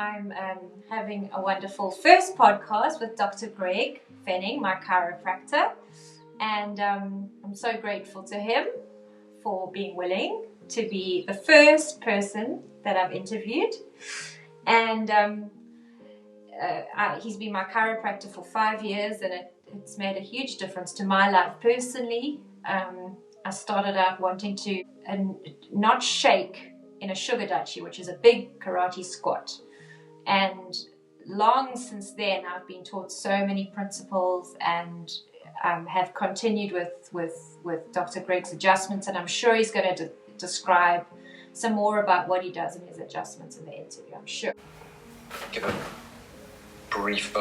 I'm having a wonderful first podcast with Dr. Greg Fenning, my chiropractor. And I'm so grateful to him for being willing to be the first person that I've interviewed. And he's been my chiropractor for 5 years, and it's made a huge difference to my life personally. I started out wanting to not shake in a sugar dachi, which is a big karate squat. And long since then, I've been taught so many principles and have continued with Dr. Greg's adjustments. And I'm sure he's going to describe some more about what he does in his adjustments in the interview, I'm sure. Give a brief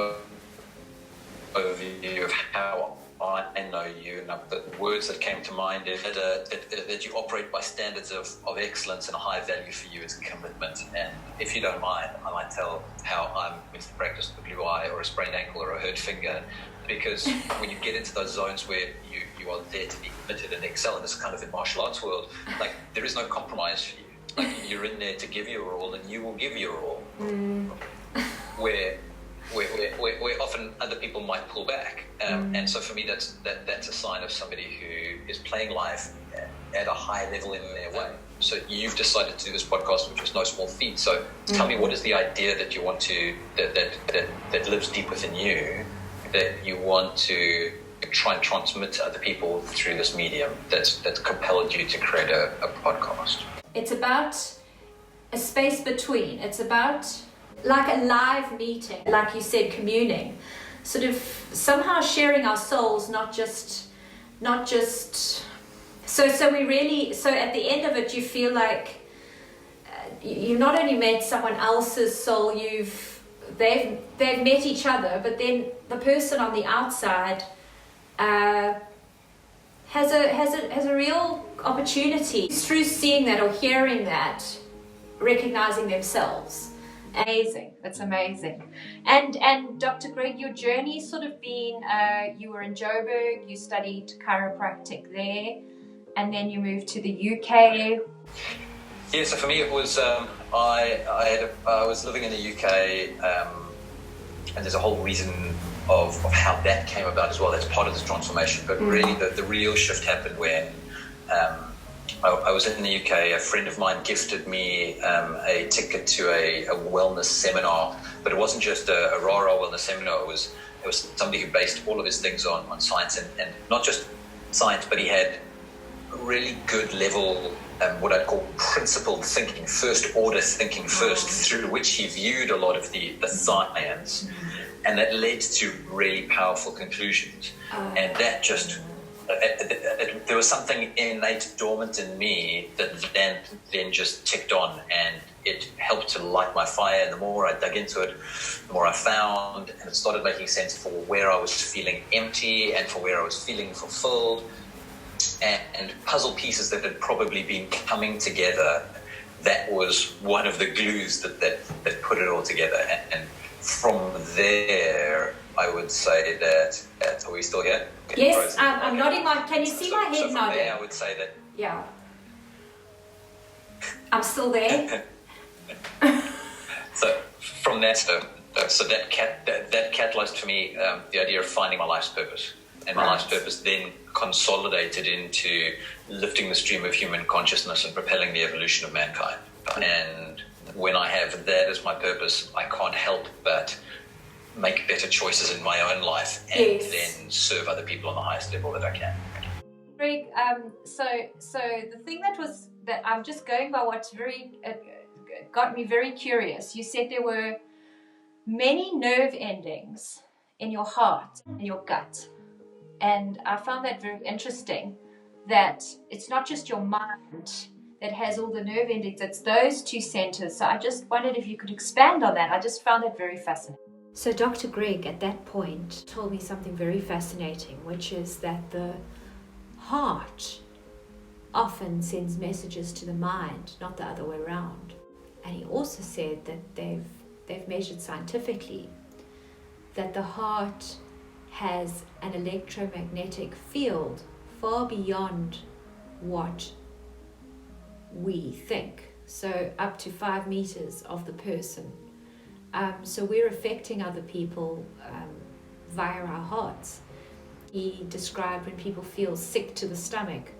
overview of how I know you, and the words that came to mind is that you operate by standards of excellence, and a high value for you is commitment. And if you don't mind, I might tell how I'm with the practice of the blue eye or a sprained ankle or a hurt finger, because when you get into those zones where you are there to be committed and excel, and it's kind of in martial arts world, like there is no compromise for you. Like you're in there to give your all, and you will give your all. Where often other people might pull back, and so for me that's a sign of somebody who is playing life at a high level in their way. So you've decided to do this podcast, which was no small feat. So tell me, what is the idea that you want to that lives deep within you, that you want to try and transmit to other people through this medium that's compelled you to create a podcast? It's about a space between. It's about like a live meeting, like you said, communing, sort of somehow sharing our souls, not just so we really, so at the end of it you feel like you not only met someone else's soul, they've met each other, but then the person on the outside has a real opportunity through seeing that or hearing that, recognizing themselves. Amazing. It's amazing. And Dr. Greg, your journey sort of been, you were in Joburg, you studied chiropractic there, and then you moved to the UK. Yeah, so for me it was, I was living in the UK, and there's a whole reason of how that came about as well. That's part of this transformation. But really the real shift happened when I was in the UK. A friend of mine gifted me a ticket to a wellness seminar, but it wasn't just a rah-rah wellness seminar. It was somebody who based all of his things on science, and not just science, but he had really good level, what I'd call principled thinking, first order thinking first, through which he viewed a lot of the science, and that led to really powerful conclusions. And that just... there was something innate, dormant in me that then just ticked on, and it helped to light my fire. And the more I dug into it, the more I found, and it started making sense for where I was feeling empty and for where I was feeling fulfilled, and puzzle pieces that had probably been coming together. That was one of the glues that put it all together. And from there, I would say that, are we still here? Yes, I'm nodding can you see my head so from nodding? There, I would say that. Yeah. I'm still there. So from that, so that catalyzed for me the idea of finding my life's purpose. And my life's purpose then consolidated into lifting the stream of human consciousness and propelling the evolution of mankind. And when I have that as my purpose, I can't help but make better choices in my own life, and then serve other people on the highest level that I can. Greg, so the thing that I'm just going by what's got me very curious. You said there were many nerve endings in your heart and your gut, and I found that very interesting. That it's not just your mind that has all the nerve endings; it's those two centers. So I just wondered if you could expand on that. I just found that very fascinating. So Dr. Greg at that point told me something very fascinating, which is that the heart often sends messages to the mind, not the other way around. And he also said that they've measured scientifically that the heart has an electromagnetic field far beyond what we think. So up to 5 meters of the person. So we're affecting other people via our hearts. He described when people feel sick to the stomach,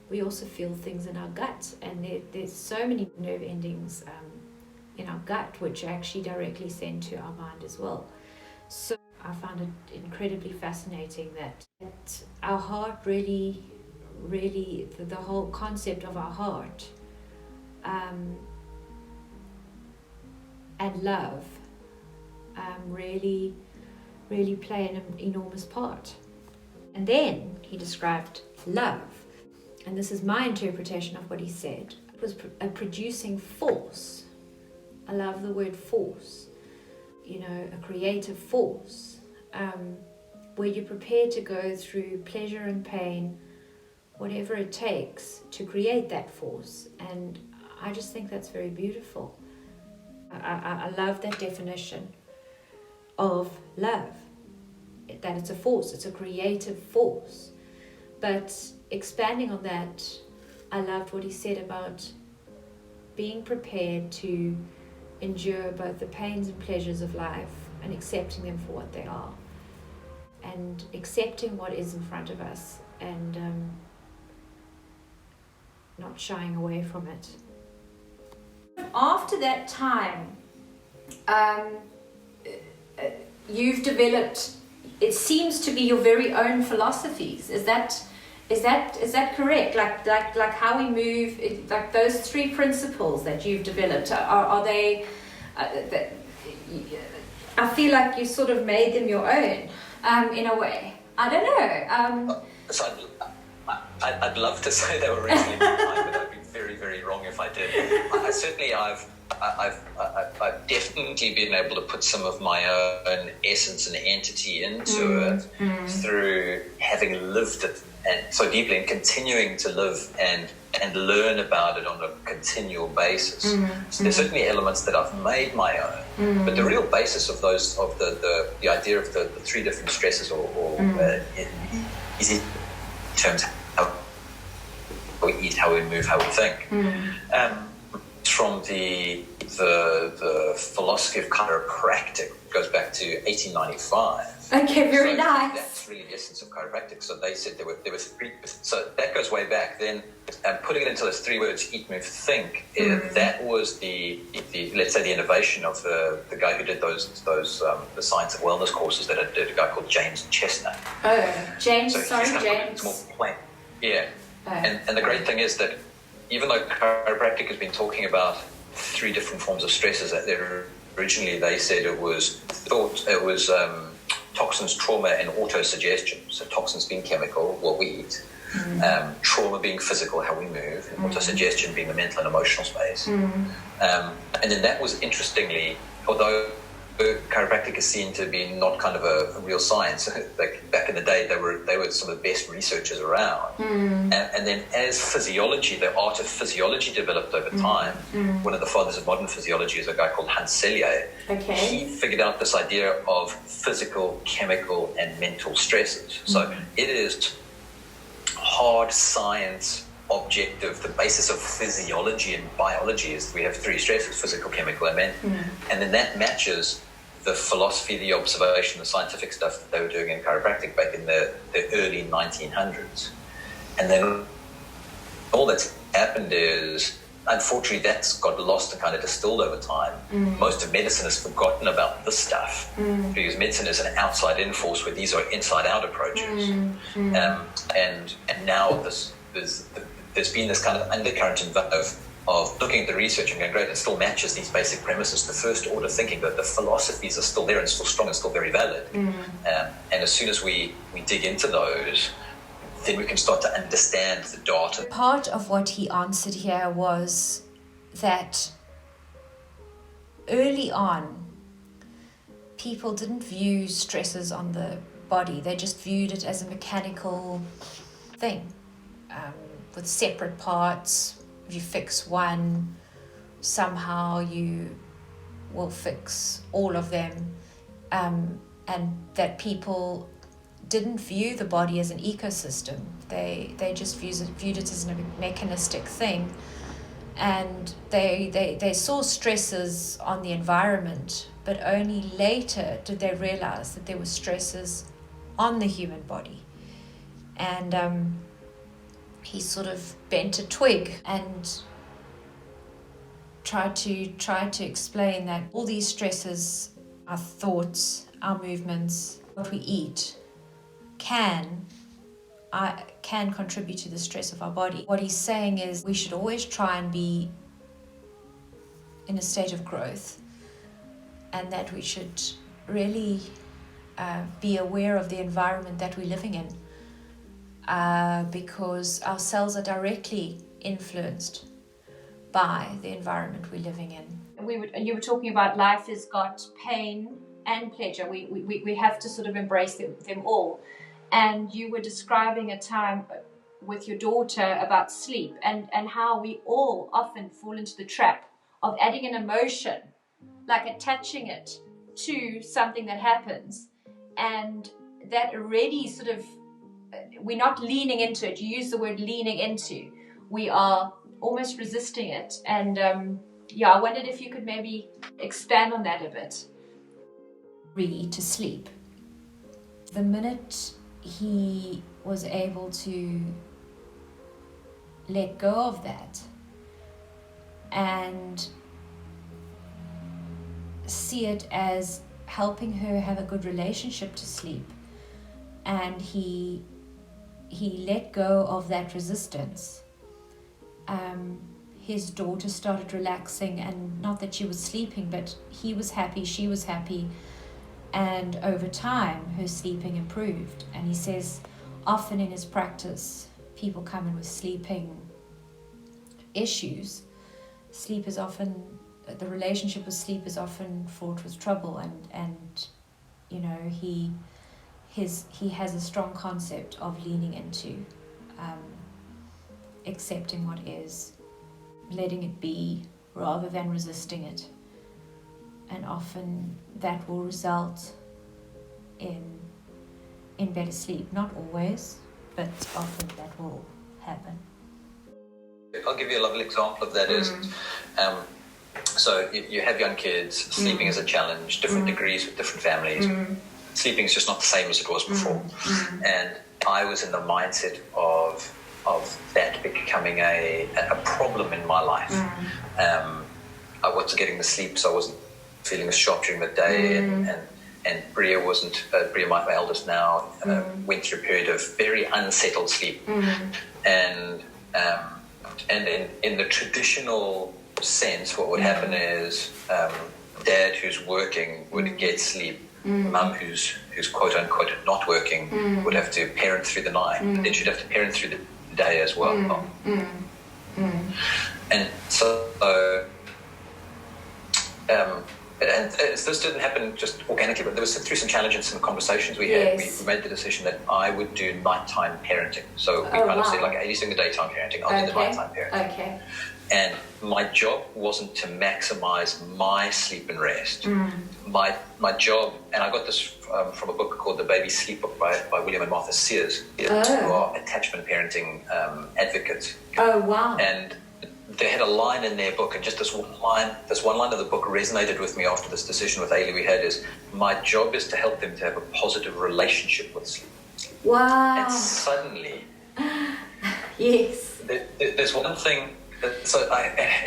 we also feel things in our gut, and there's so many nerve endings in our gut which are actually directly sent to our mind as well. So I found it incredibly fascinating that our heart really, the whole concept of our heart and love really play an enormous part. And then he described love, and this is my interpretation of what he said. It was a producing force. I love the word force, a creative force, where you're prepared to go through pleasure and pain, whatever it takes to create that force. And I just think that's very beautiful. I love that definition of love, that it's a force, it's a creative force. But expanding on that, I loved what he said about being prepared to endure both the pains and pleasures of life and accepting them for what they are, and accepting what is in front of us, and not shying away from it. After that time, you've developed, it seems to be, your very own philosophies. Is that correct? Like how we move, like those three principles that you've developed, are they? I feel like you sort of made them your own, in a way. I don't know. So I'd love to say they were originally mine, but I'd be very, very wrong if I did. I've definitely been able to put some of my own essence and entity into it through having lived it and so deeply, and continuing to live and learn about it on a continual basis. So there's certainly elements that I've made my own, but the real basis of those, of the idea of the three different stresses, is in terms of how we eat, how we move, how we think. From the philosophy of chiropractic, goes back to 1895. Okay, very so nice. That's really the essence of chiropractic. So they said there were three. So that goes way back. Then putting it into those three words: eat, move, think. That was the let's say the innovation of the guy who did those the science of wellness courses that I did. A guy called James Chestnut. Oh, James. So sorry, James. More plain. Yeah. Oh. And the great thing is that even though chiropractic has been talking about three different forms of stresses, that originally they said it was toxins, trauma, and autosuggestion. So toxins being chemical, what we eat, trauma being physical, how we move, and autosuggestion being the mental and emotional space. And then that was, interestingly, although chiropractic is seen to be not kind of a real science, like back in the day they were some of the best researchers around. And then as physiology, the art of physiology developed over time, one of the fathers of modern physiology is a guy called Hans Selye. Okay. He figured out this idea of physical, chemical, and mental stresses. So it is hard science, objective. The basis of physiology and biology is we have three stresses: physical, chemical, and mental. And then that matches the philosophy, the observation, the scientific stuff that they were doing in chiropractic back in the early 1900s. And then all that's happened is, unfortunately, that's got lost and kind of distilled over time. Most of medicine has forgotten about this stuff because medicine is an outside-in force where these are inside-out approaches. And now there's been this kind of undercurrent of looking at the research and going, great, it still matches these basic premises, the first order thinking, that the philosophies are still there and still strong and still very valid. And as soon as we dig into those, then we can start to understand the data. Part of what he answered here was that early on, people didn't view stresses on the body. They just viewed it as a mechanical thing, with separate parts. If you fix one, somehow you will fix all of them, and that people didn't view the body as an ecosystem. They just viewed it as a mechanistic thing, And they saw stresses on the environment, but only later did they realize that there were stresses on the human body. And he sort of bent a twig and tried to explain that all these stresses, our thoughts, our movements, what we eat, can contribute to the stress of our body. What he's saying is we should always try and be in a state of growth, and that we should really be aware of the environment that we're living in, because our cells are directly influenced by the environment we're living in. You were talking about life has got pain and pleasure. We have to sort of embrace them all. And you were describing a time with your daughter about sleep and how we all often fall into the trap of adding an emotion, like attaching it to something that happens, and that already sort of, we're not leaning into it. You use the word leaning into. We are almost resisting it. And I wondered if you could maybe expand on that a bit. To sleep. The minute he was able to let go of that and see it as helping her have a good relationship to sleep, and he let go of that resistance, his daughter started relaxing, and not that she was sleeping, but he was happy, she was happy. And over time, her sleeping improved. And he says often in his practice, people come in with sleeping issues. Sleep is often, the relationship with sleep is often fraught with trouble. And you know, he has a strong concept of leaning into accepting what is, letting it be rather than resisting it. And often that will result in better sleep. Not always, but often that will happen. I'll give you a lovely example of that. So you have young kids, sleeping is a challenge, different degrees with different families. Sleeping is just not the same as it was before. And I was in the mindset of that becoming a problem in my life. I wasn't getting the sleep, so I wasn't feeling as sharp during the day, and Bria wasn't. Bria, my eldest now, went through a period of very unsettled sleep, and in the traditional sense, what would happen is dad who's working would get sleep, mum who's quote unquote not working would have to parent through the night, but then she'd have to parent through the day as well. And so. And this didn't happen just organically, but there was through some challenges and conversations we had. We made the decision that I would do nighttime parenting. So we of said, like, Amy's doing the daytime parenting, I'll do the nighttime parenting. Okay. And my job wasn't to maximize my sleep and rest. My job, and I got this from a book called The Baby Sleep Book by William and Martha Sears, who are attachment parenting advocates. Oh, wow. And they had a line in their book, and just this one line of the book resonated with me after this decision with Ailey we had, is my job is to help them to have a positive relationship with sleep. Wow. And suddenly, yes, there's one thing,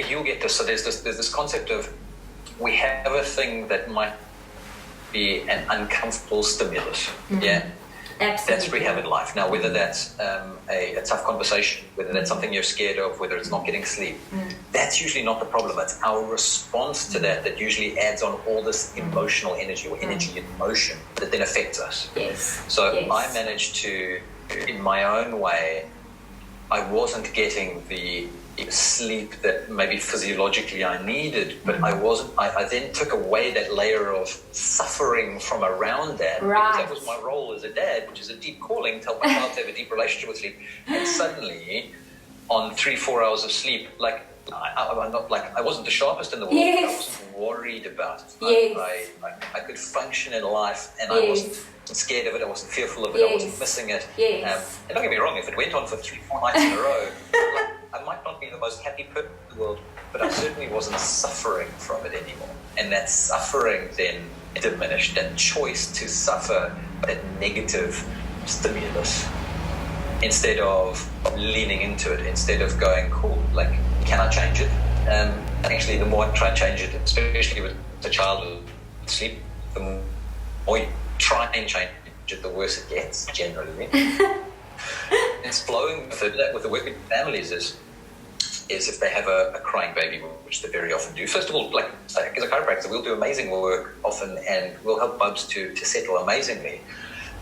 you'll get this, so there's this concept of, we have a thing that might be an uncomfortable stimulus, yeah? Absolutely. That's rehab in life. Now, whether that's a tough conversation, whether that's something you're scared of, whether it's not getting sleep, that's usually not the problem. It's our response to that usually adds on all this emotional energy or energy in motion that then affects us. Yes. So I managed to, in my own way, I wasn't getting the sleep that maybe physiologically I needed, but I then took away that layer of suffering from around that, because that was my role as a dad, which is a deep calling to help my child to have a deep relationship with sleep. And suddenly, on 3-4 hours of sleep, like I'm not, like, I wasn't the sharpest in the world, but I wasn't worried about it. I could function in life, and I wasn't scared of it, I wasn't fearful of it, I wasn't missing it. And don't get me wrong, if it went on for 3-4 nights in a row, I might not be the most happy person in the world, but I certainly wasn't suffering from it anymore. And that suffering then diminished, that choice to suffer that negative stimulus, instead of leaning into it, instead of going, cool, like, can I change it? Actually, the more I try and change it, especially with the child with sleep, the more you try and change it, the worse it gets, generally. It's flowing with the work with families is if they have a crying baby, which they very often do. First of all, like as a chiropractor, we'll do amazing work often, and we'll help bubs to settle amazingly.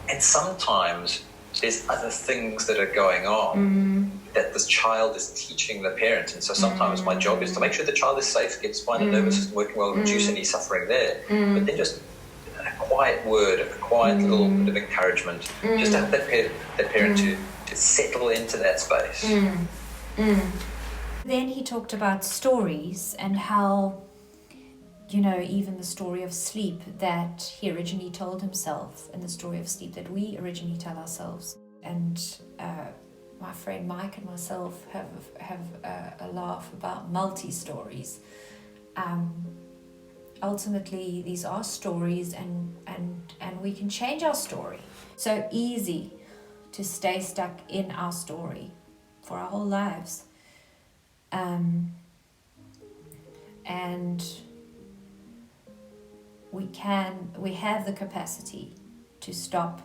And sometimes there's other things that are going on that this child is teaching the parent. And so sometimes my job is to make sure the child is safe, gets spinal nervous system working well, reduce any suffering there. But then just a quiet word, a quiet little bit of encouragement, just to help that parent to settle into that space. Then he talked about stories and how, even the story of sleep that he originally told himself and the story of sleep that we originally tell ourselves. And my friend Mike and myself have a laugh about multi-stories. Ultimately, these are stories, and we can change our story. So easy to stay stuck in our story for our whole lives. And we have the capacity to stop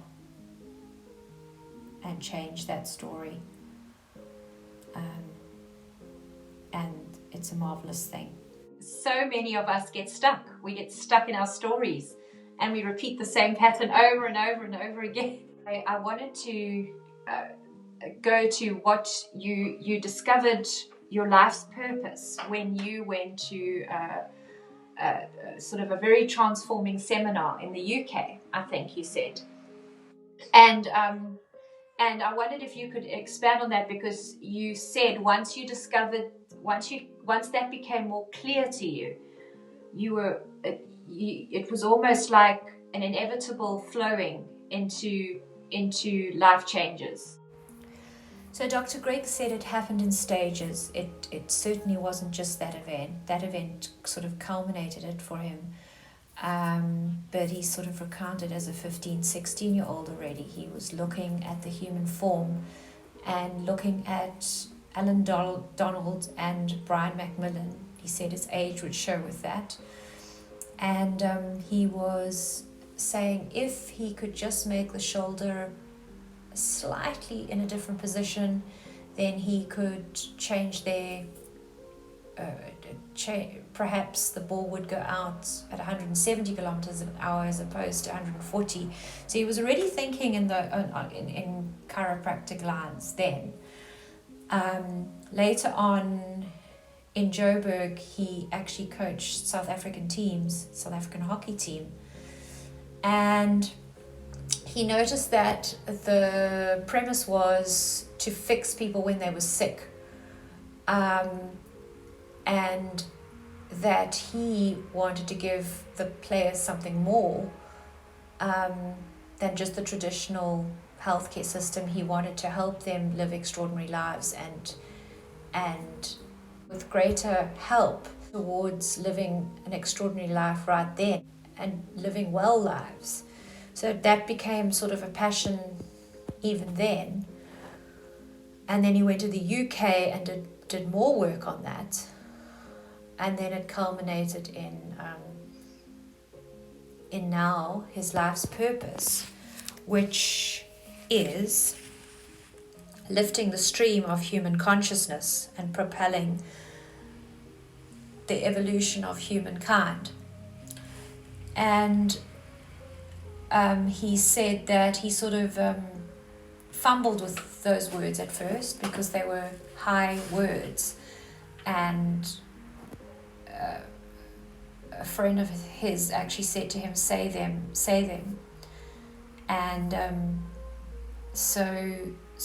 and change that story. And it's a marvelous thing. So many of us get stuck. We get stuck in our stories and we repeat the same pattern over and over and over again. I wanted to go to what you discovered your life's purpose when you went to sort of a very transforming seminar in the UK, I think you said. And I wondered if you could expand on that, because you said once that became more clear to you, it was almost like an inevitable flowing into life changes. So Dr. Greg said it happened in stages. It certainly wasn't just that event. That event sort of culminated it for him. But he sort of recounted as a 15, 16-year-old already. He was looking at the human form and looking at Alan Donald and Brian McMillan. He said his age would show with that. And he was saying if he could just make the shoulder slightly in a different position, then he could change their perhaps the ball would go out at 170 kilometers an hour as opposed to 140. So he was already thinking in chiropractic lines then. Later on in Joburg, he actually coached South African hockey team, and he noticed that the premise was to fix people when they were sick, and that he wanted to give the players something more than just the traditional healthcare system. He wanted to help them live extraordinary lives and with greater help towards living an extraordinary life right then and living well lives. So that became sort of a passion even then. And then he went to the UK and did more work on that. And then it culminated in now his life's purpose, which is lifting the stream of human consciousness and propelling the evolution of humankind. And he said that he sort of fumbled with those words at first because they were high words, and a friend of his actually said to him, say them. And so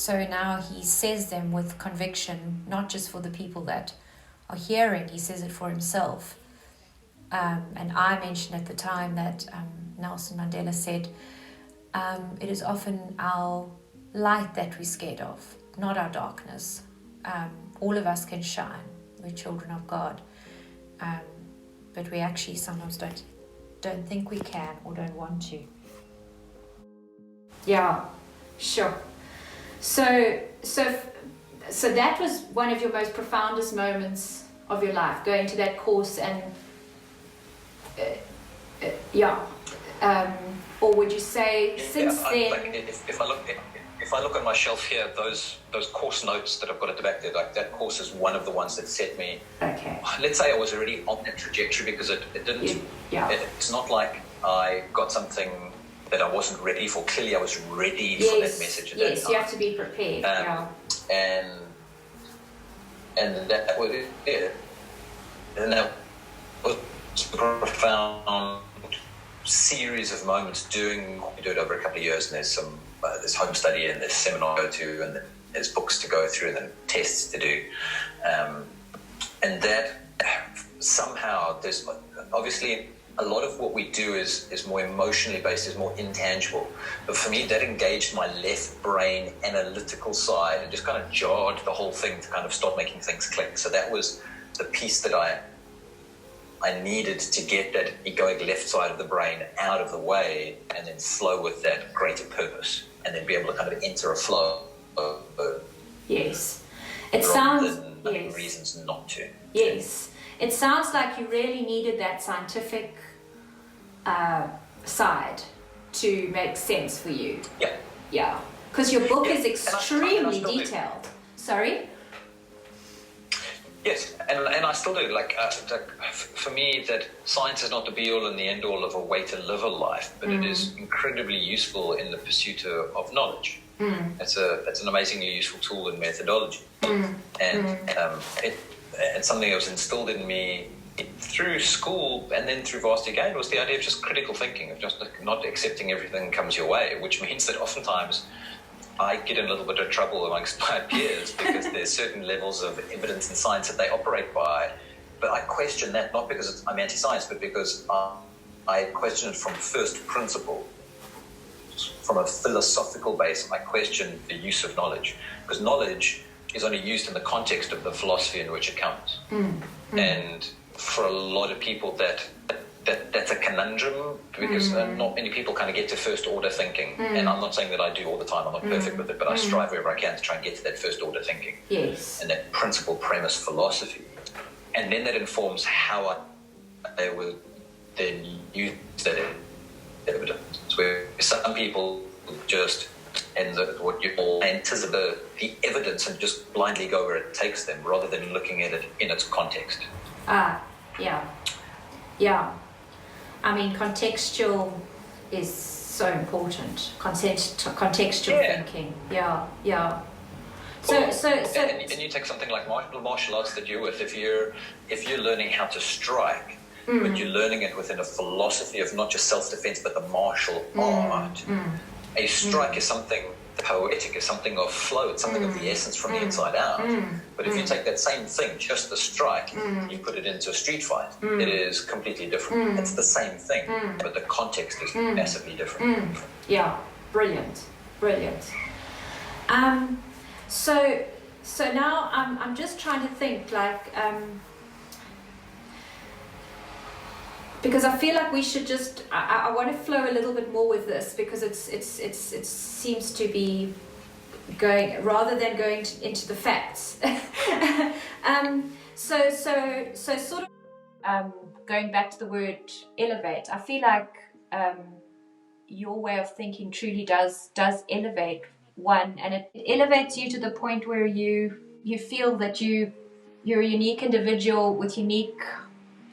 now he says them with conviction, not just for the people that are hearing, he says it for himself. And I mentioned at the time that Nelson Mandela said, it is often our light that we're scared of, not our darkness. all of us can shine. We're children of God. But we actually sometimes don't think we can or don't want to. Yeah, sure. So that was one of your most profoundest moments of your life, going to that course and or would you say since then? Like if I look on my shelf here, those course notes that I've got at the back there, like that course is one of the ones that set me. Okay. Let's say I was already on that trajectory because it didn't. Yeah. It's not like I got something that I wasn't ready for. Clearly, I was ready for that message at that time. Yes, you have to be prepared. And that was it. And that was a profound series of moments doing what we do it over a couple of years, and there's some there's home study and there's seminar to go to and there's books to go through and then tests to do, and that somehow there's obviously a lot of what we do is more emotionally based, is more intangible, but for me that engaged my left brain analytical side and just kind of jarred the whole thing to kind of start making things click. So that was the piece that I needed to get that egoic left side of the brain out of the way and then flow with that greater purpose and then be able to kind of enter a flow. Yes. It sounds... Yes. Reasons not to. Yes. It sounds like you really needed that scientific side to make sense for you. Yeah. Yeah. Because your book is extremely detailed. Sorry? Yes, and I still do. Like, for me, that science is not the be-all and the end-all of a way to live a life, but it is incredibly useful in the pursuit of knowledge. It's an amazingly useful tool in methodology, and it's something that was instilled in me through school and then through Varsity again, was the idea of just critical thinking, of just not accepting everything that comes your way, which means that oftentimes I get in a little bit of trouble amongst my peers because there's certain levels of evidence and science that they operate by. But I question that not because I'm anti-science, but because I question it from first principle. From a philosophical base, I question the use of knowledge, because knowledge is only used in the context of the philosophy in which it comes. And for a lot of people that's a conundrum, because not many people kind of get to first order thinking. And I'm not saying that I do all the time, I'm not perfect with it, but I strive wherever I can to try and get to that first order thinking. Yes. And that principle premise philosophy. And then that informs how I will then use that evidence. Where some people just, and what you call anticipate the evidence and just blindly go where it takes them, rather than looking at it in its context. Yeah. I mean, contextual is so important. Contextual thinking. Yeah. And you take something like martial arts that you're with. If you're learning how to strike, but you're learning it within a philosophy of not just self-defense, but the martial art. A strike is something poetic, is something of flow, it's something of the essence from the inside out. But if you take that same thing, just the strike, you put it into a street fight, it is completely different. It's the same thing, but the context is massively different. Yeah, brilliant. So now I'm just trying to think, like, because I feel like we should just, I want to flow a little bit more with this, because it seems to be going, rather than going into the facts. So sort of going back to the word elevate, I feel like your way of thinking truly does elevate one, and it elevates you to the point where you feel that you're a unique individual with unique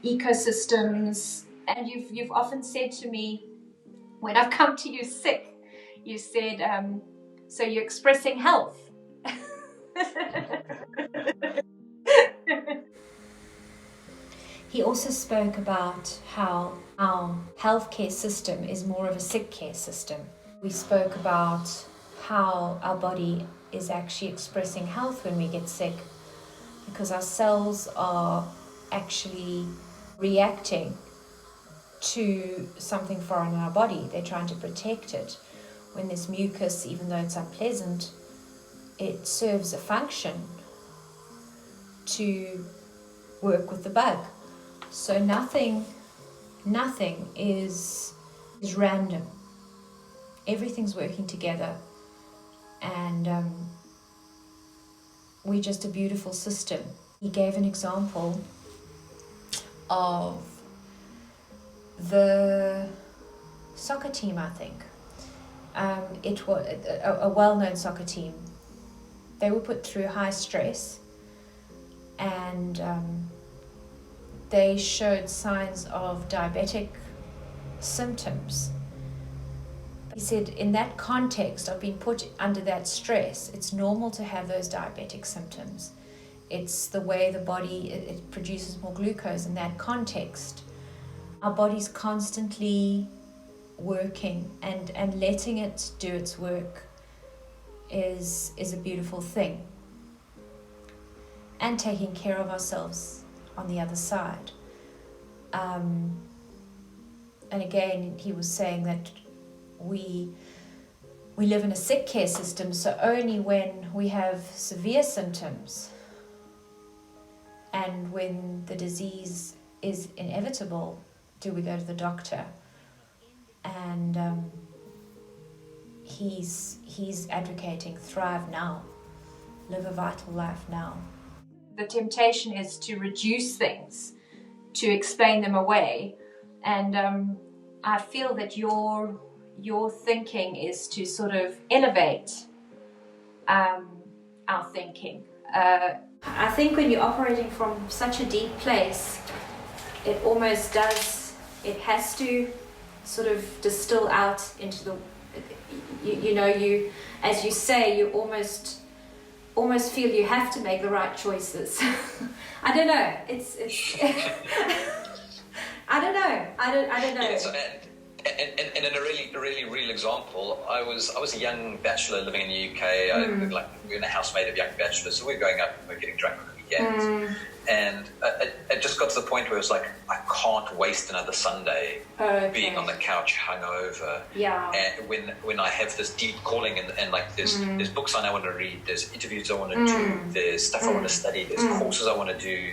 ecosystems. And you've often said to me, when I've come to you sick, you said, so you're expressing health. He also spoke about how our healthcare system is more of a sick care system. We spoke about how our body is actually expressing health when we get sick, because our cells are actually reacting to something foreign in our body. They're trying to protect it. When there's mucus, even though it's unpleasant, it serves a function. to work with the bug. So nothing is random. Everything's working together, and we're just a beautiful system. He gave an example of the soccer team, I think. It was a well-known soccer team. They were put through high stress, and they showed signs of diabetic symptoms. He said in that context of being put under that stress, it's normal to have those diabetic symptoms. It's the way the body, it produces more glucose in that context. Our body's constantly working, and letting it do its work is a beautiful thing. And taking care of ourselves on the other side. And again, he was saying that we live in a sick care system, so only when we have severe symptoms and when the disease is inevitable do we go to the doctor. And he's advocating thrive now, live a vital life now. The temptation is to reduce things, to explain them away, and I feel that your thinking is to sort of elevate our thinking. I think when you're operating from such a deep place, it almost does, it has to sort of distill out into the, you as you say, you almost feel you have to make the right choices. I don't know. It's I don't know. I don't know. Yeah, so, and in a really real example, I was a young bachelor living in the UK. We were in a housemate of young bachelors, so we're going out and we're getting drunk on the weekends. And it just got to the point where it was like, I can't waste another Sunday being on the couch hungover. Yeah. And when I have this deep calling and like there's books I now want to read, there's interviews I want to do, there's stuff I want to study, there's courses I want to do,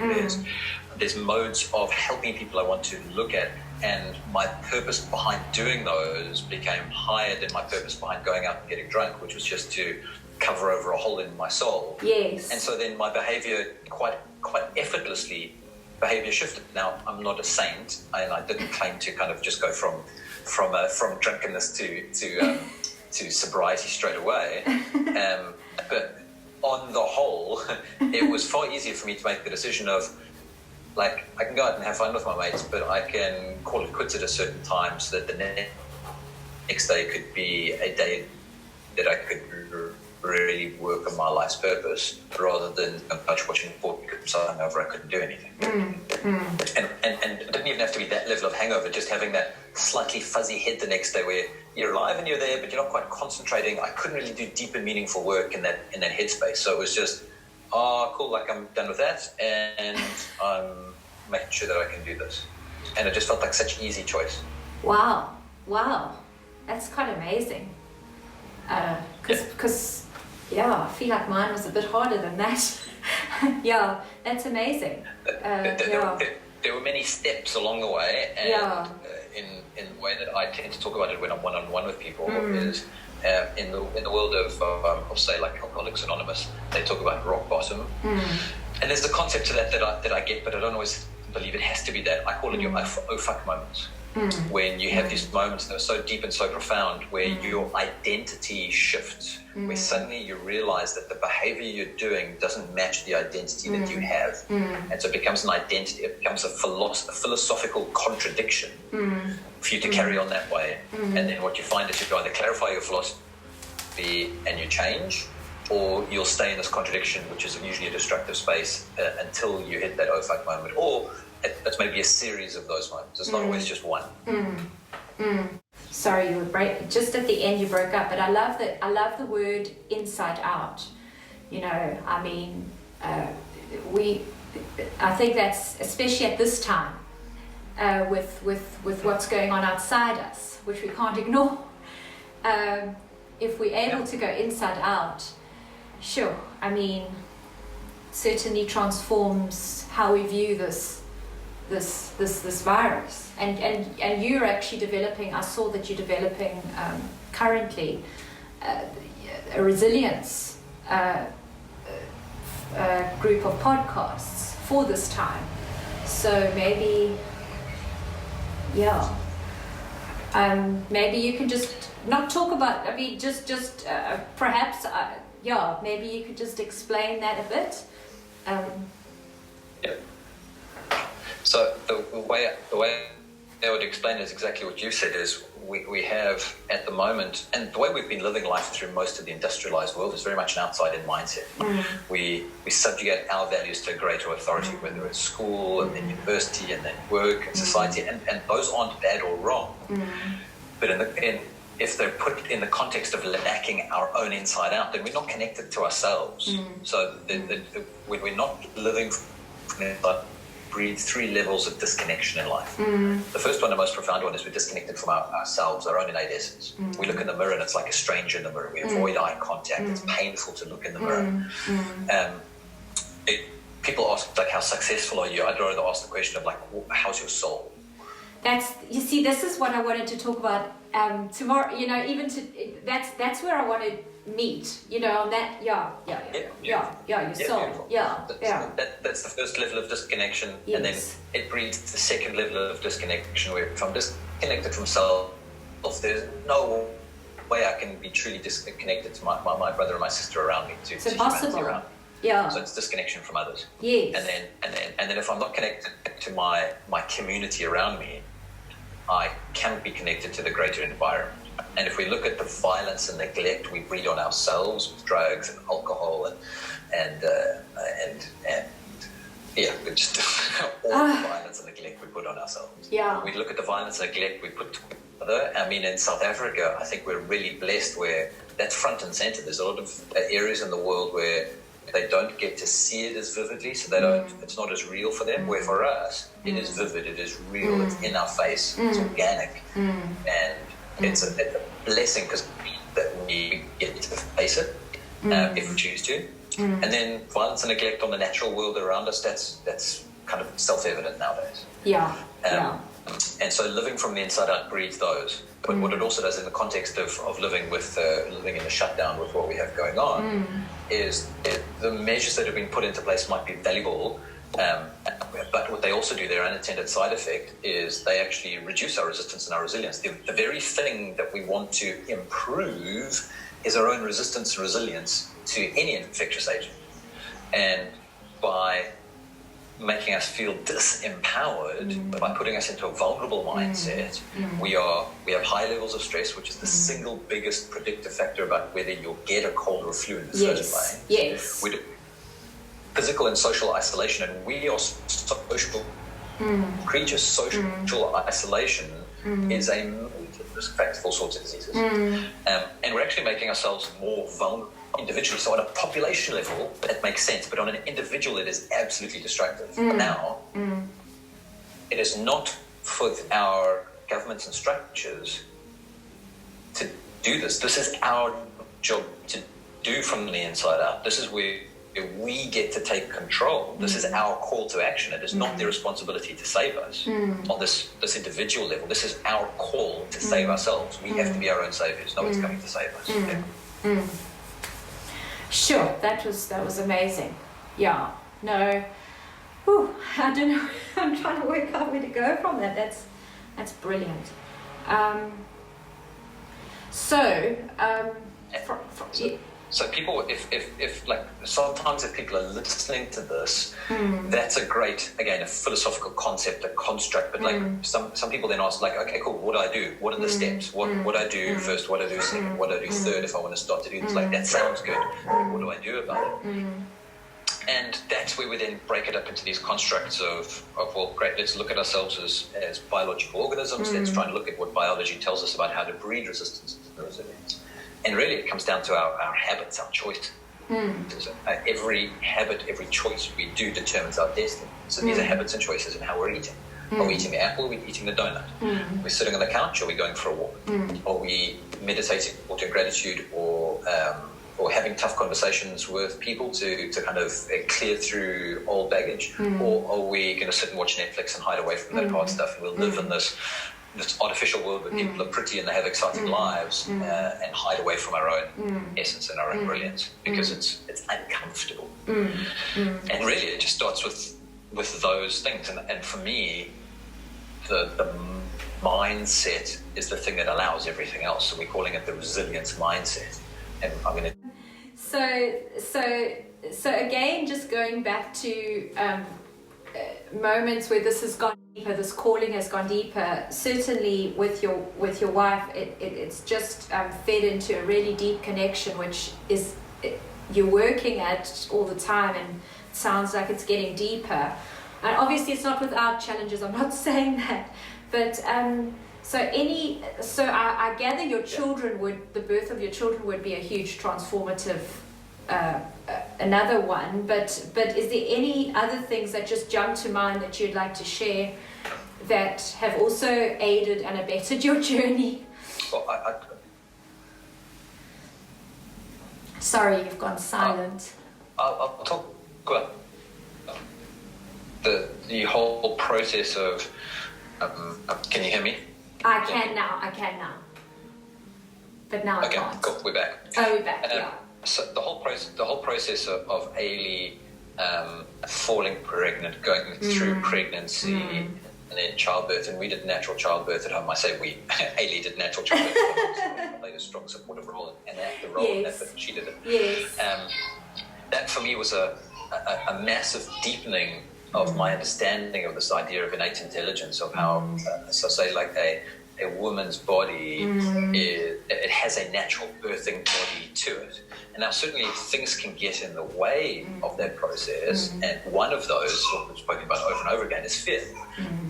there's modes of helping people I want to look at. And my purpose behind doing those became higher than my purpose behind going out and getting drunk, which was just to cover over a hole in my soul. Yes. And so then my behavior quite effortlessly shifted. Now, I'm not a saint, and I didn't claim to kind of just go from drunkenness to sobriety straight away. But on the whole, it was far easier for me to make the decision of, like, I can go out and have fun with my mates, but I can call it quits at a certain time so that the next day could be a day that I could really work on my life's purpose, rather than watching sport because I couldn't do anything. And it didn't even have to be that level of hangover, just having that slightly fuzzy head the next day where you're alive and you're there, but you're not quite concentrating. I couldn't really do deep and meaningful work in that headspace. So it was just, cool, like I'm done with that, and I'm making sure that I can do this. And it just felt like such an easy choice. Wow, that's quite amazing. Because I feel like mine was a bit harder than that. Yeah, that's amazing. There were many steps along the way, and in the way that I tend to talk about it when I'm one-on-one with people is in the world of say like Alcoholics Anonymous, they talk about rock bottom, and there's the concept to that I get, but I don't always believe it has to be that. I call it your oh fuck moments. When you have these moments that are so deep and so profound, where your identity shifts, where suddenly you realize that the behavior you're doing doesn't match the identity that you have. And so it becomes an identity, it becomes a philosophical contradiction for you to carry on that way. And then what you find is you either clarify your philosophy and you change, or you'll stay in this contradiction, which is usually a destructive space, until you hit that oh fuck moment. Or it's maybe a series of those moments. It's not always just one. Sorry, you would just at the end you broke up, but I love the word inside out. I mean, I think that's especially at this time, with what's going on outside us, which we can't ignore. If we're able to go inside out, sure. I mean, certainly transforms how we view this virus. And you're actually developing, I saw that you're developing currently a resilience group of podcasts for this time. So maybe, maybe you can just not talk about, I mean, just perhaps, maybe you could just explain that a bit. So the way I would explain it is exactly what you said, is we have at the moment, and the way we've been living life through most of the industrialized world is very much an outside-in mindset. We subjugate our values to a greater authority, whether it's school and then university and then work and society, and those aren't bad or wrong. But if they're put in the context of lacking our own inside out, then we're not connected to ourselves. So when we're not living from inside, breeds three levels of disconnection in life. The first one, the most profound one, is we're disconnected from ourselves, our own innate essence. We look in the mirror and it's like a stranger in the mirror. We avoid eye contact. It's painful to look in the mirror. People ask, like, how successful are you? I'd rather ask the question of, like, how's your soul? You see, this is what I wanted to talk about tomorrow. You know, that's where I want to meet. You know, on that, your soul, That's the first level of disconnection, and then it breeds the second level of disconnection, where if I'm disconnected from self, there's no way I can be truly disconnected to my brother and my sister around me. It's impossible. Around me. Yeah. So it's disconnection from others. Yes. And then if I'm not connected to my community around me, I cannot be connected to the greater environment. And if we look at the violence and neglect we breed on ourselves with drugs and alcohol and just all the violence and neglect we put on ourselves. Yeah. We look at the violence and neglect we put to other. I mean, in South Africa, I think we're really blessed where that's front and center. There's a lot of areas in the world where they don't get to see it as vividly, so they don't. It's not as real for them. Where for us, it is vivid, it is real, it's in our face, it's organic, and it's a blessing because we get to face it if we choose to. And then violence and neglect on the natural world around us, that's kind of self-evident nowadays. And so living from the inside out breeds those. But what it also does in the context of living in the shutdown with what we have going on is the measures that have been put into place might be valuable, but what they also do, their unintended side effect, is they actually reduce our resistance and our resilience. The very thing that we want to improve is our own resistance and resilience to any infectious agent. And by making us feel disempowered, by putting us into a vulnerable mindset, we have high levels of stress, which is the single biggest predictive factor about whether you'll get a cold or a flu in the first place. Yes. We do physical and social isolation, and we are social creatures. Social isolation is a major risk factor for all sorts of diseases, and we're actually making ourselves more vulnerable individually. So on a population level, that makes sense, but on an individual, it is absolutely destructive. Now, it is not for our governments and structures to do this. This is our job to do from the inside out. This is where we get to take control. This is our call to action. It is not their responsibility to save us on this individual level. This is our call to save ourselves. We have to be our own saviors. No one's coming to save us. Sure, that was amazing. Yeah, no, I don't know. I'm trying to work out where to go from that. That's brilliant. So people, if like sometimes if people are listening to this, that's a philosophical concept, a construct. But like some people then ask, like, okay, cool, what do I do? What are the steps? What do I do first? What do I do second? What do I do third? If I want to start to do this, like that sounds good. What do I do about it? And that's where we then break it up into these constructs of well, great, let's look at ourselves as biological organisms. Let's try and look at what biology tells us about how to breed resistance and resilience. And really, it comes down to our habits, our choice. Every habit, every choice we do determines our destiny. So these are habits and choices in how we're eating. Are we eating the apple? Are we eating the donut? Are we sitting on the couch? Are we going for a walk? Are we meditating or doing gratitude or or having tough conversations with people to kind of clear through old baggage, or are we going to sit and watch Netflix and hide away from that hard stuff, and we'll live in this artificial world where people are pretty and they have exciting lives, and hide away from our own essence and our own brilliance because it's uncomfortable. And really it just starts with those things, and for me the mindset is the thing that allows everything else. So we're calling it the resilience mindset, and I'm going to so again, just going back to moments where this has gone deeper, this calling has gone deeper. Certainly with your wife, it's just fed into a really deep connection, which is you're working at all the time, and it sounds like it's getting deeper. And obviously, it's not without challenges. I'm not saying that, but I gather your children the birth of your children would be a huge transformative. Another one, but is there any other things that just jump to mind that you'd like to share that have also aided and abetted your journey? Well, Sorry, you've gone silent. I'll talk about the whole process of. Can you hear me? I can now. But now I can't. Okay, cool. We're back. Oh, we're back. Yeah. So the whole process of Ailey falling pregnant, going through pregnancy and then childbirth, and we did natural childbirth at home. I say we, Ailey did natural childbirth at home, so played a strong supportive role, and the role in that, but she did it. Yes. That for me was a massive deepening of my understanding of this idea of innate intelligence, of how, so say like a woman's body, it has a natural birthing body to it. And now certainly things can get in the way of that process, and one of those, what we've spoken about over and over again, is fear.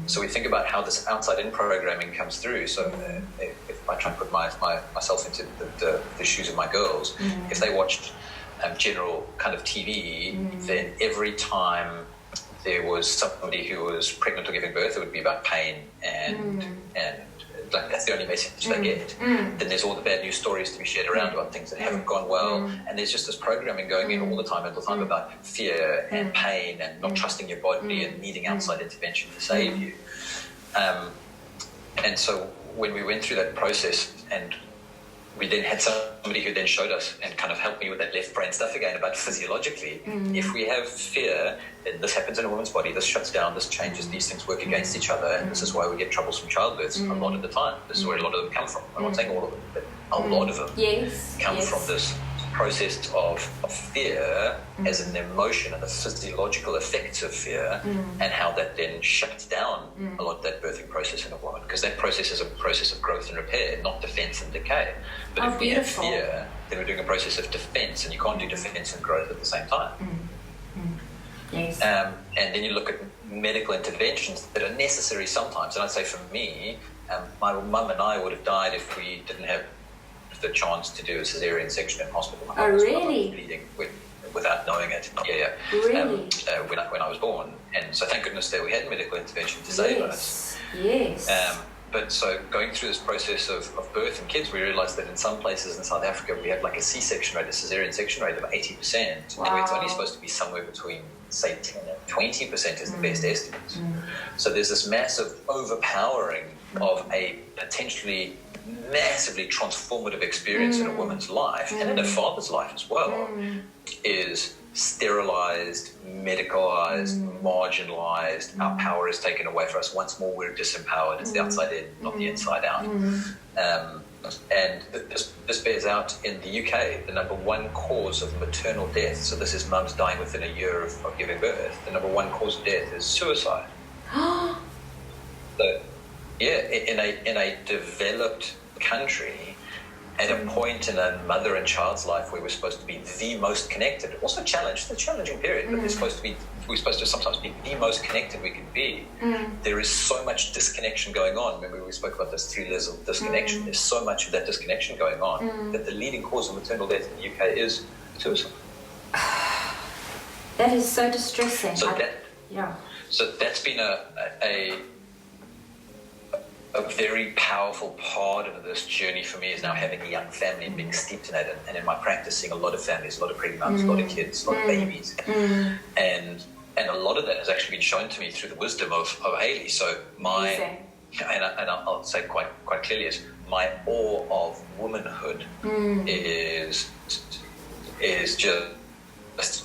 So we think about how this outside-in programming comes through. So if I try and put myself into the shoes of my girls, if they watched general kind of TV, then every time there was somebody who was pregnant or giving birth, it would be about pain and like that's the only message they get. Then there's all the bad news stories to be shared around about things that haven't gone well, and there's just this programming going in all the time about fear and pain and not trusting your body and needing outside intervention to save you. And so when we went through that process, and we then had somebody who then showed us and kind of helped me with that left brain stuff again about physiologically, if we have fear, then this happens in a woman's body, this shuts down, this changes, these things work against each other, and this is why we get troublesome childbirths a lot of the time. This is where a lot of them come from. I'm not saying all of them, but a lot of them come from this process of fear as an emotion and the physiological effects of fear, and how that then shuts down a lot of that birthing process in a woman, because that process is a process of growth and repair, not defense and decay. But if we have fear, then we're doing a process of defense, and you can't do defense and growth at the same time. Yes. And then you look at medical interventions that are necessary sometimes, and I'd say for me, my mum and I would have died if we didn't have the chance to do a cesarean section in hospital. Oh, really? Bleeding without knowing it. Yeah. Really? When I was born, and so thank goodness that we had medical intervention to save us. Yes. But so going through this process of birth and kids, we realised that in some places in South Africa we have like a C-section rate, a cesarean section rate of 80%, and it's only supposed to be somewhere between say 10 and 20% is the best estimate. So there's this massive overpowering of a potentially massively transformative experience in a woman's life, and in a father's life as well, is sterilized, medicalized, marginalized. Our power is taken away from us. Once more, we're disempowered. It's the outside in, not the inside out. And this bears out in the UK. The number one cause of maternal death, so this is mums dying within a year of giving birth, the number one cause of death is suicide. So, yeah, in a developed country, at a point in a mother and child's life where we're supposed to be the most connected, also challenged, a challenging period, but we're supposed to sometimes be the most connected we can be. There is so much disconnection going on. Remember we spoke about those 3 layers of disconnection. There's so much of that disconnection going on that the leading cause of maternal death in the UK is suicide. That is so distressing. So that's been a a very powerful part of this journey for me is now having a young family and being steeped in it, and in my practice seeing a lot of families, a lot of pregnant mums, a lot of kids, a lot of babies, and a lot of that has actually been shown to me through the wisdom of Hayley. So and I'll say quite clearly, is my awe of womanhood is just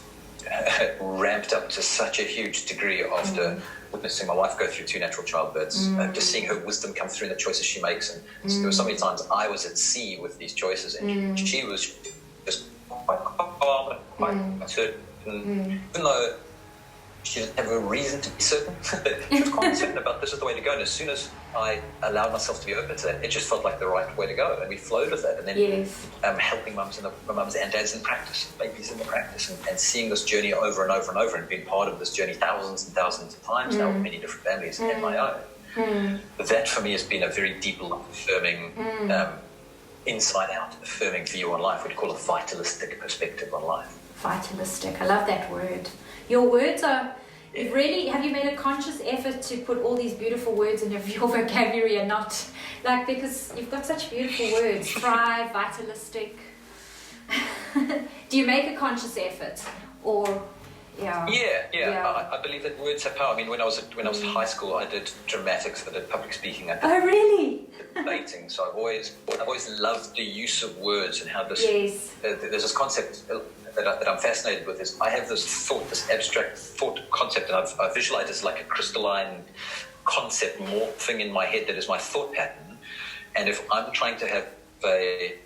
ramped up to such a huge degree after witnessing my wife go through 2 natural childbirths, just seeing her wisdom come through in the choices she makes. And there were so many times I was at sea with these choices, and she was just quite calm, quite certain, even though she didn't have a reason to be certain. She was quite certain about this is the way to go. And as soon as I allowed myself to be open to that, it just felt like the right way to go. And we flowed with that. And then helping mums and dads in practice, babies in the practice, and seeing this journey over and over and over, and being part of this journey thousands and thousands of times now with many different families and my own. But that for me has been a very deep, affirming, inside-out, affirming view on life. We'd call it a vitalistic perspective on life. Vitalistic. I love that word. Your words are, really, have you made a conscious effort to put all these beautiful words in your vocabulary and not, like, because you've got such beautiful words, thrive, vitalistic. Do you make a conscious effort, or, Yeah. I believe that words have power. I mean, when I was in high school, I did dramatics, I did public speaking. Oh, really? Debating. So I've always loved the use of words and how this. Yes. There's this concept that I'm fascinated with. Is I have this abstract thought concept, and I visualize it as like a crystalline concept morphing in my head that is my thought pattern. And if I'm trying to have a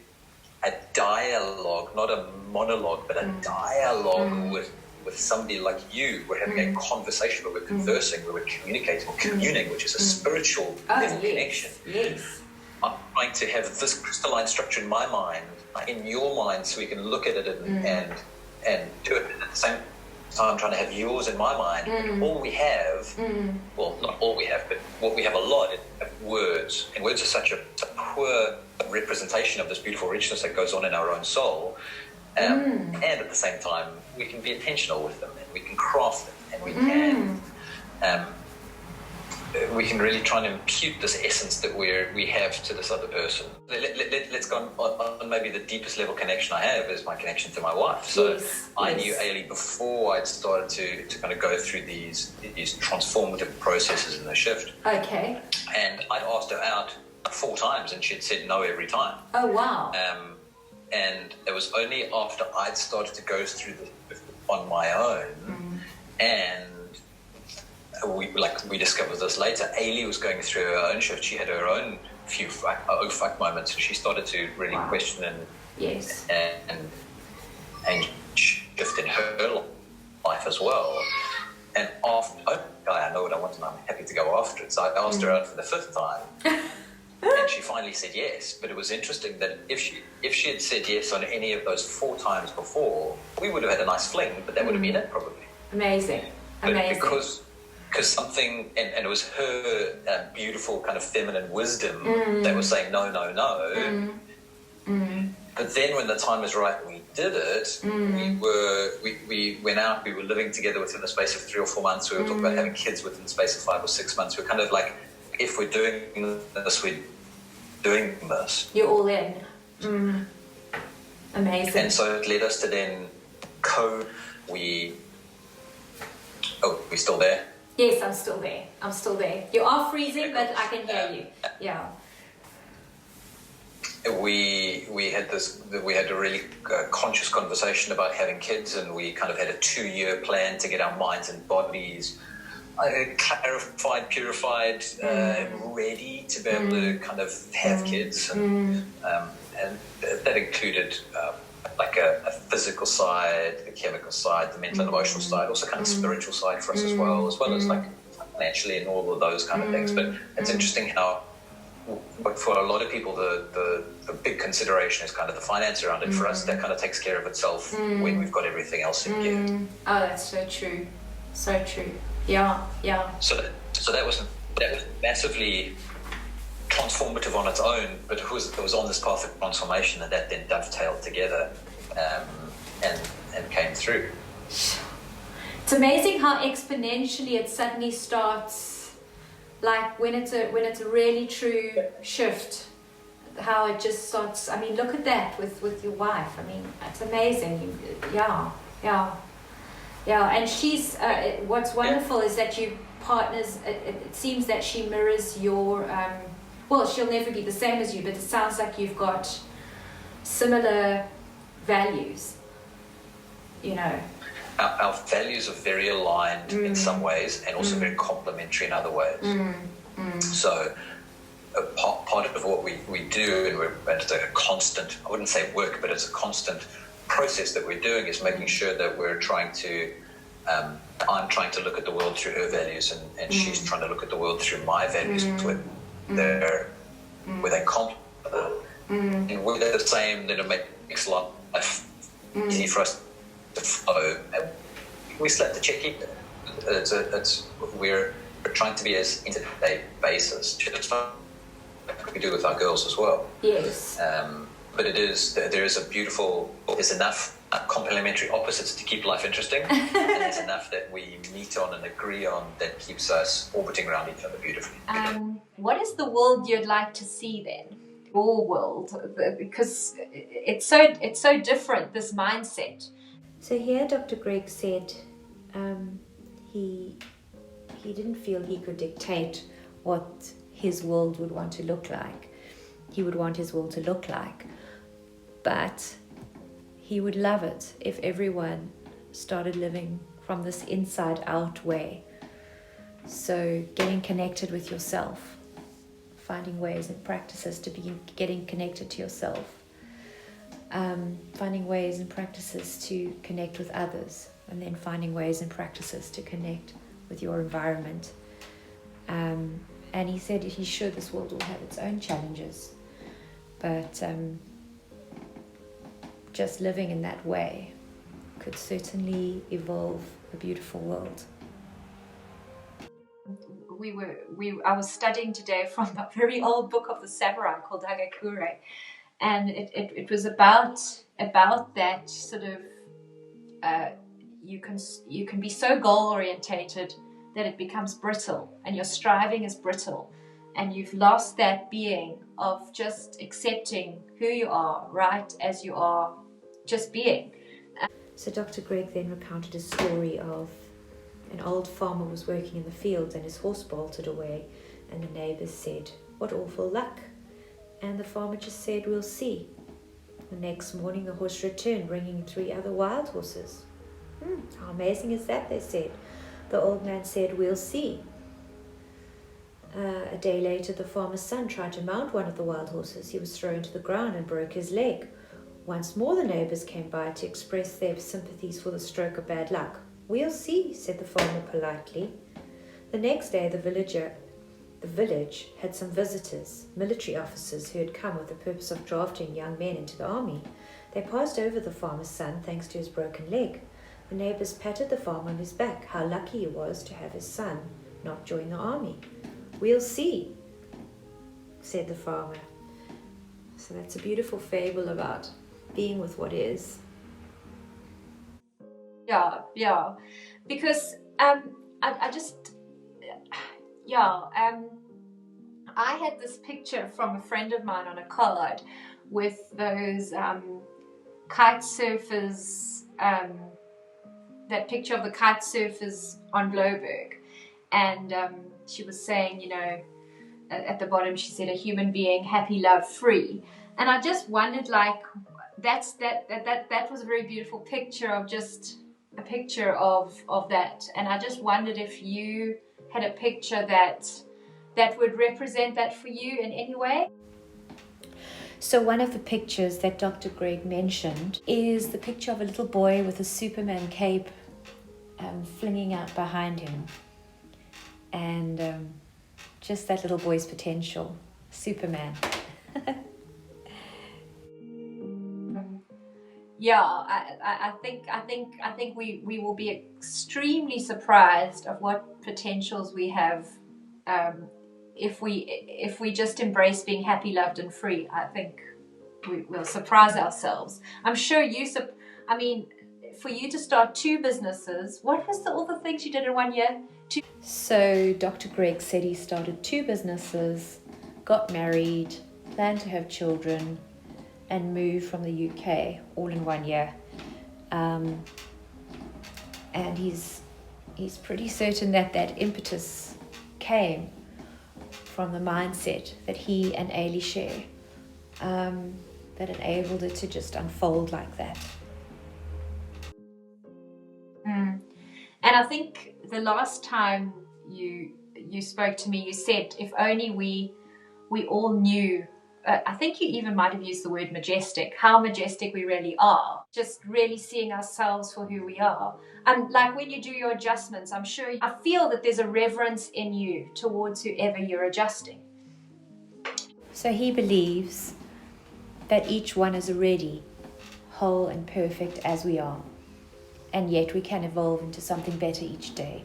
dialogue, not a monologue, but a dialogue with somebody like you, we're having a conversation, where we're conversing, where we're communicating, or communing, which is a spiritual level connection. Yes. I'm trying to have this crystalline structure in my mind, in your mind, so we can look at it and do it at the same time. Trying to have yours in my mind, and all we have, well, not all we have, but what we have a lot of words, and words are such a poor representation of this beautiful richness that goes on in our own soul. And at the same time, we can be intentional with them, and we can craft them, and we can really try and impute this essence that we have to this other person. Let's go on maybe the deepest level connection I have is my connection to my wife. So I knew Ailey before I'd started to kind of go through these transformative processes in the shift. Okay. And I'd asked her out 4 times, and she'd said no every time. Oh, wow. And it was only after I'd started to go through this on my own, and we discovered this later. Ailey was going through her own shift. She had her own few oh fuck moments, and she started to really question and shift in her life as well. And after, I know what I want, and I'm happy to go after it. So I asked her out for the 5th time. And she finally said yes. But it was interesting that if she had said yes on any of those 4 times before, we would have had a nice fling, but that would have been it probably. Amazing. But because something, and it was her beautiful kind of feminine wisdom that was saying no. But then when the time was right, we did it. We went out. We were living together within the space of 3 or 4 months. We were talking about having kids within the space of 5 or 6 months. We're kind of like, if we're doing this, we're doing this. You're all in. Amazing. And so it led us to then we still there? Yes, I'm still there. You are freezing, but I can hear you. Yeah. We had a really conscious conversation about having kids, and we kind of had a 2-year plan to get our minds and bodies clarified, purified, ready to be able to kind of have kids, and that included like a physical side, the chemical side, the mental and emotional side, also kind of spiritual side for us as well as like financially and all of those kind of things. But it's interesting how, for a lot of people, the big consideration is kind of the finance around it. For us, that kind of takes care of itself when we've got everything else in gear. Oh, that's so true. So true. Yeah. So that was massively transformative on its own, but it was on this path of transformation that then dovetailed together and came through. It's amazing how exponentially it suddenly starts. like when it's a really true shift, how it just starts. I mean, look at that with your wife. I mean, it's amazing. Yeah. And she's what's wonderful is that you partners. It seems that she mirrors your. Well, she'll never be the same as you, but it sounds like you've got similar values. You know. Our values are very aligned in some ways, and also very complementary in other ways. So part of what we do, and it's a constant, I wouldn't say work, but it's a constant process that we're doing, is making sure that we're trying to, I'm trying to look at the world through her values, and she's trying to look at the world through my values, where they complement, and we're the same, then it makes life easy for us to flow. And we slap the check. We're trying to be as inter-day basis, just like we do with our girls as well. Yes. But there's enough complementary opposites to keep life interesting, and there's enough that we meet on and agree on that keeps us orbiting around each other beautifully. What is the world you'd like to see then? Your world, because it's so different, this mindset. So here Dr. Greg said he didn't feel he could dictate what his world would want to look like. He would want his world to look like. But he would love it if everyone started living from this inside out way. So getting connected with yourself, finding ways and practices to be getting connected to yourself. Finding ways and practices to connect with others, and then finding ways and practices to connect with your environment. And he said he's sure this world will have its own challenges, but just living in that way could certainly evolve a beautiful world. I was studying today from a very old book of the samurai called Hagakure. And it was about that sort of you can be so goal orientated that it becomes brittle, and your striving is brittle, and you've lost that being of just accepting who you are, right as you are, just being. So Dr. Greg then recounted a story of an old farmer was working in the fields and his horse bolted away, and the neighbors said, "What awful luck." And the farmer just said, "We'll see." The next morning the horse returned, bringing 3 other wild horses. How amazing is that, they said. The old man said, "We'll see." A day later the farmer's son tried to mount one of the wild horses. He was thrown to the ground and broke his leg. Once more the neighbors came by to express their sympathies for the stroke of bad luck. "We'll see," said the farmer politely. The next day the village had some visitors, military officers who had come with the purpose of drafting young men into the army. They passed over the farmer's son thanks to his broken leg. The neighbors patted the farmer on his back, how lucky he was to have his son not join the army. "We'll see," said the farmer. So that's a beautiful fable about being with what is. Yeah, because I had this picture from a friend of mine on a card with those kite surfers, that picture of the kite surfers on Bloberg, and she was saying, you know, at the bottom she said, "A human being, happy, love, free," and I just wondered, like, that was a very beautiful picture of just a picture of that, and I just wondered if you had a picture that would represent that for you in any way. So one of the pictures that Dr. Greg mentioned is the picture of a little boy with a Superman cape flinging out behind him, and just that little boy's potential, Superman. Yeah, I think we will be extremely surprised of what potentials we have if we just embrace being happy, loved, and free. I think we'll surprise ourselves. I'm sure for you to start 2 businesses, what was all the things you did in 1 year? So Dr. Greg said he started 2 businesses, got married, planned to have children, and moved from the UK all in 1 year. And he's pretty certain that impetus came from the mindset that he and Ailey share, that enabled it to just unfold like that. And I think the last time you spoke to me, you said if only we all knew, I think you even might have used the word majestic, how majestic we really are, just really seeing ourselves for who we are. And like when you do your adjustments, I feel that there's a reverence in you towards whoever you're adjusting. So he believes that each one is already whole and perfect as we are, and yet we can evolve into something better each day.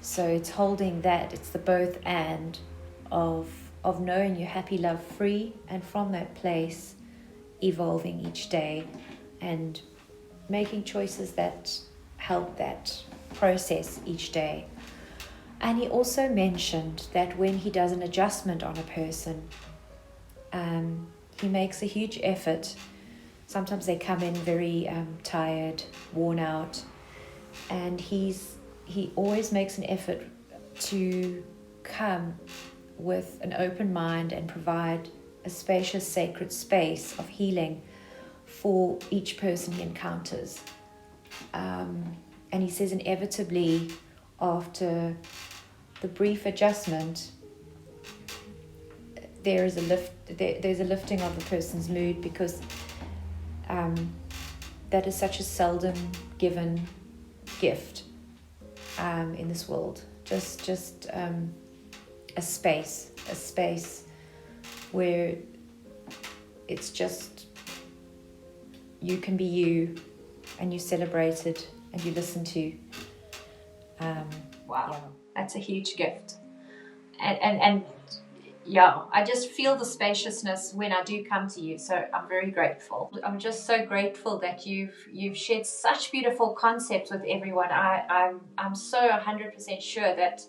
So it's holding that, it's the both and of knowing you're happy, love, free, and from that place evolving each day and making choices that help that process each day. And he also mentioned that when he does an adjustment on a person, he makes a huge effort. Sometimes they come in very tired, worn out, and he always makes an effort to come with an open mind and provide a spacious, sacred space of healing for each person he encounters. And he says inevitably after the brief adjustment, there's a lifting of the person's mood, because that is such a seldom given gift in this world. Just a space where it's just you can be you, and you celebrated and you listen to. Wow, yeah. That's a huge gift. And yeah, I just feel the spaciousness when I do come to you, so I'm very grateful. I'm just so grateful that you've shared such beautiful concepts with everyone. I'm so 100% sure that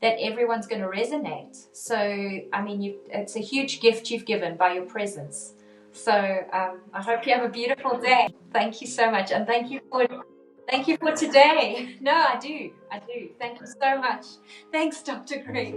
everyone's going to resonate. So I mean, it's a huge gift you've given by your presence. So I hope you have a beautiful day. Thank you so much, and thank you for today. No, I do. Thank you so much. Thanks, Dr. Greg.